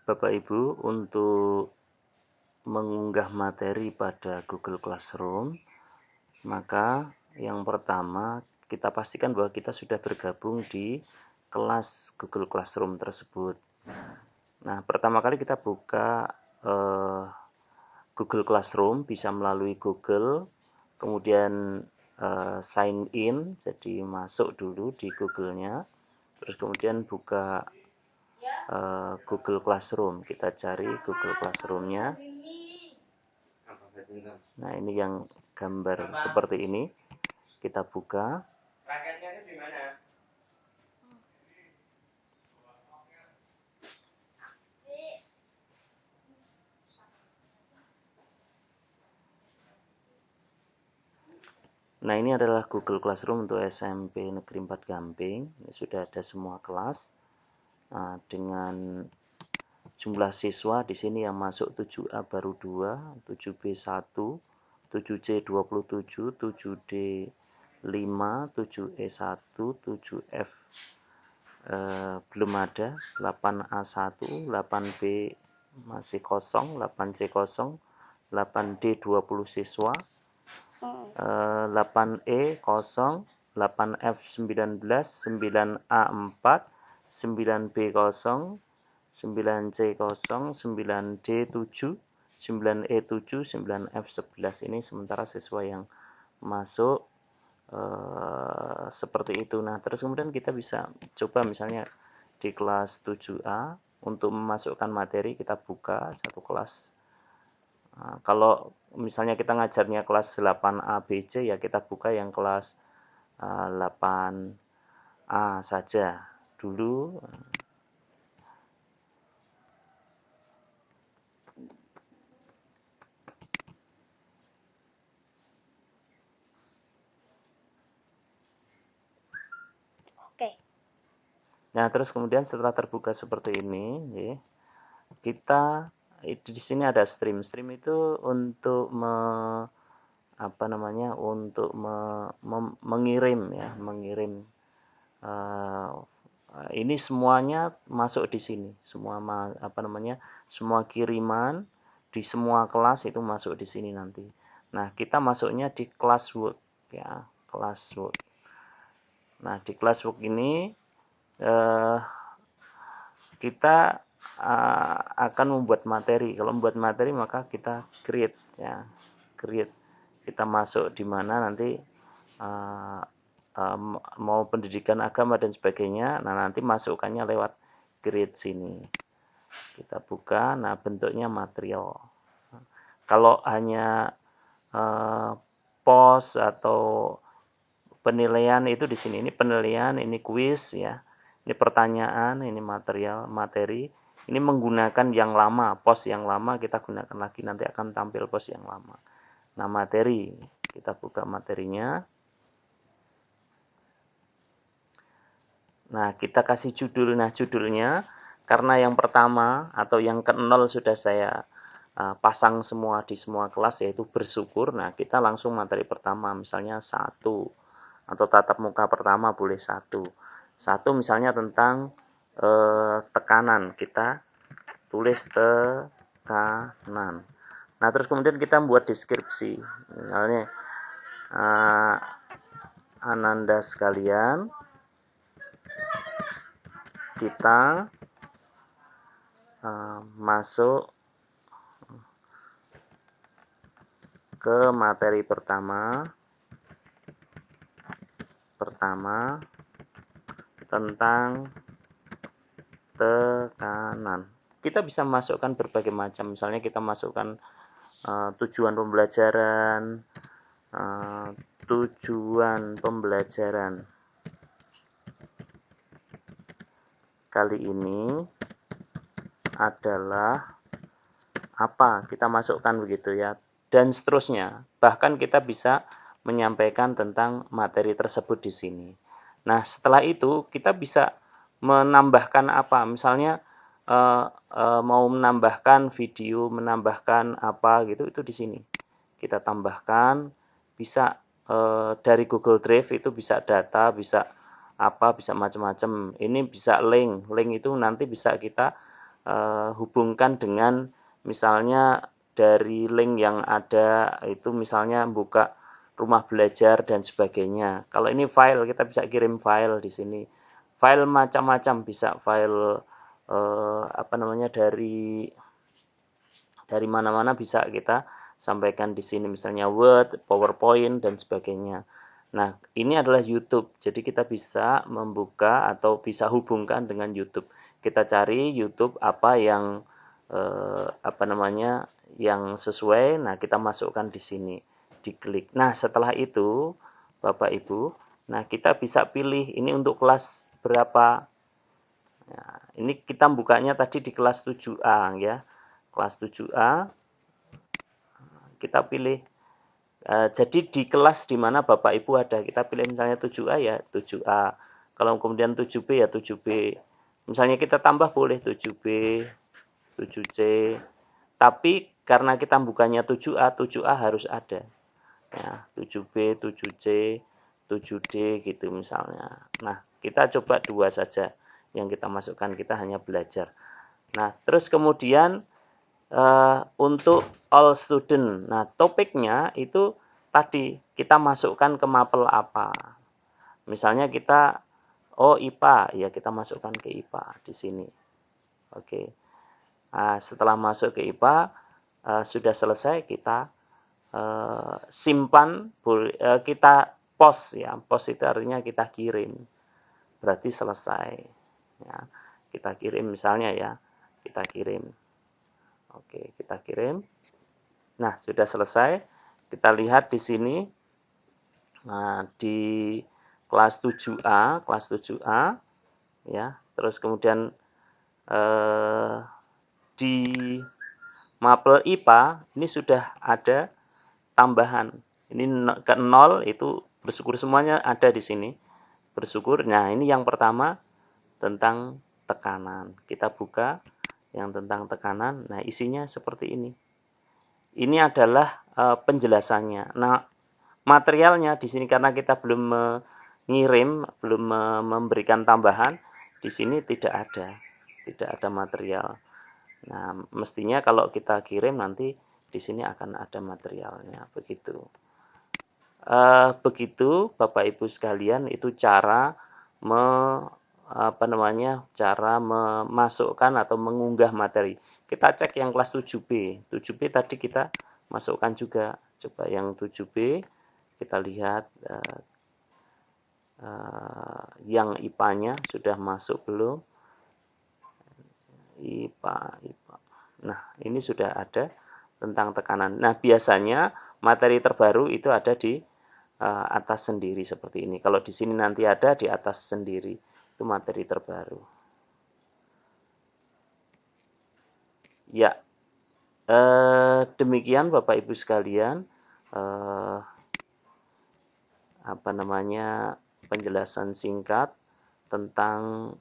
Bapak Ibu, untuk mengunggah materi pada Google Classroom, maka yang pertama kita pastikan bahwa kita sudah bergabung di kelas Google Classroom tersebut. Nah, pertama kali kita buka Google Classroom bisa melalui Google, kemudian sign in, jadi masuk dulu di Google-nya, terus kemudian buka Google Classroom. Kita cari Google Classroom-nya. Nah, ini yang gambar seperti ini. Kita buka. Nah, ini adalah Google Classroom untuk SMP Negeri 4 Gamping. Ini sudah ada semua kelas. Nah, dengan jumlah siswa di sini yang masuk 7A baru 2, 7B 1, 7C 27, 7D 5, 7E 1, 7F belum ada, 8A1, 8B masih kosong, 8C kosong, 8D 20 siswa, 8E kosong, 8F 19, 9A4, 9B kosong, 9C kosong, 9D 7, 9E7, 9F11. Ini sementara siswa yang masuk seperti itu. Nah, terus kemudian kita bisa coba misalnya di kelas 7A untuk memasukkan materi kita buka satu kelas. Nah, kalau misalnya kita ngajarnya kelas 8A BC ya kita buka yang kelas 8A saja dulu. Nah, terus kemudian setelah terbuka seperti ini, ya, kita di sini ada stream. Stream itu untuk mengirim ya, mengirim. Ini semuanya masuk di sini. Semua semua kiriman di semua kelas itu masuk di sini nanti. Nah, kita masuknya di classwork ya, classwork. Nah, di classwork ini kita akan membuat materi. Kalau membuat materi maka kita create ya, create. Kita masuk di mana nanti mau pendidikan agama dan sebagainya. Nah, nanti masukkannya lewat create sini. Kita buka, nah bentuknya material. Kalau hanya pos atau penilaian itu di sini. Ini penilaian, ini kuis ya. Ini pertanyaan, ini materi. Ini menggunakan yang lama, pos yang lama kita gunakan lagi, nanti akan tampil pos yang lama. Nah, materi, kita buka materinya. Nah, kita kasih judul. Nah, judulnya, karena yang pertama atau yang ke-0 sudah saya pasang semua di semua kelas, yaitu bersyukur. Nah, kita langsung materi pertama, misalnya 1. Atau tatap muka pertama boleh 1. 1 misalnya tentang tekanan, kita tulis tekanan. Nah, terus kemudian kita membuat deskripsi. Misalnya Ananda sekalian, kita masuk ke materi pertama tentang tekanan. Kita bisa masukkan berbagai macam, misalnya kita masukkan tujuan pembelajaran, kali ini adalah apa, kita masukkan begitu ya, dan seterusnya. Bahkan kita bisa menyampaikan tentang materi tersebut di sini. Nah, setelah itu kita bisa menambahkan apa, misalnya mau menambahkan video, menambahkan apa gitu, itu di sini kita tambahkan. Bisa dari Google Drive itu bisa data, bisa apa, bisa macam-macam. Ini bisa link itu nanti bisa kita hubungkan dengan misalnya dari link yang ada itu, misalnya buka rumah belajar dan sebagainya. Kalau ini file, kita bisa kirim file di sini. File macam-macam, bisa file dari mana-mana bisa kita sampaikan di sini, misalnya Word, PowerPoint dan sebagainya. Nah, ini adalah YouTube. Jadi kita bisa membuka atau bisa hubungkan dengan YouTube. Kita cari YouTube apa yang yang sesuai. Nah, kita masukkan di sini, diklik. Nah, setelah itu Bapak Ibu, nah kita bisa pilih ini untuk kelas berapa. Nah, ini kita bukanya tadi di kelas 7A ya. Kelas 7A kita pilih. Jadi di kelas di mana Bapak Ibu ada, kita pilih misalnya 7A ya 7A. Kalau kemudian 7B ya 7B. Misalnya kita tambah boleh 7B, 7C. Tapi karena kita bukannya 7A, 7A harus ada. Ya, 7B, 7C, 7D gitu misalnya. Nah, kita coba 2 saja yang kita masukkan, kita hanya belajar. Nah, terus kemudian untuk all student. Nah, topiknya itu tadi kita masukkan ke mapel apa. Misalnya kita IPA, ya kita masukkan ke IPA di sini. Oke. Nah, setelah masuk ke IPA sudah selesai, kita simpan, kita post ya. Post itu artinya kita kirim. Berarti selesai. Ya, kita kirim misalnya ya. Kita kirim. Oke, kita kirim. Nah, sudah selesai. Kita lihat di sini. Nah, di kelas 7A ya. Terus kemudian di mapel IPA ini sudah ada tambahan. Ini ke 0 itu bersyukur, semuanya ada di sini. Bersyukur. Nah, ini yang pertama tentang tekanan. Kita buka yang tentang tekanan. Nah, isinya seperti ini. Ini adalah penjelasannya. Nah, materialnya di sini karena kita belum mengirim, belum memberikan tambahan, di sini tidak ada material. Nah, mestinya kalau kita kirim nanti di sini akan ada materialnya, begitu. Begitu Bapak Ibu sekalian, itu cara cara memasukkan atau mengunggah materi. Kita cek yang kelas 7B. 7B tadi kita masukkan juga. Coba yang 7B kita lihat yang IPA-nya sudah masuk belum? IPA. Nah, ini sudah ada tentang tekanan. Nah, biasanya materi terbaru itu ada di atas sendiri seperti ini. Kalau di sini nanti ada di atas sendiri, itu materi terbaru. Ya, demikian Bapak Ibu sekalian, penjelasan singkat tentang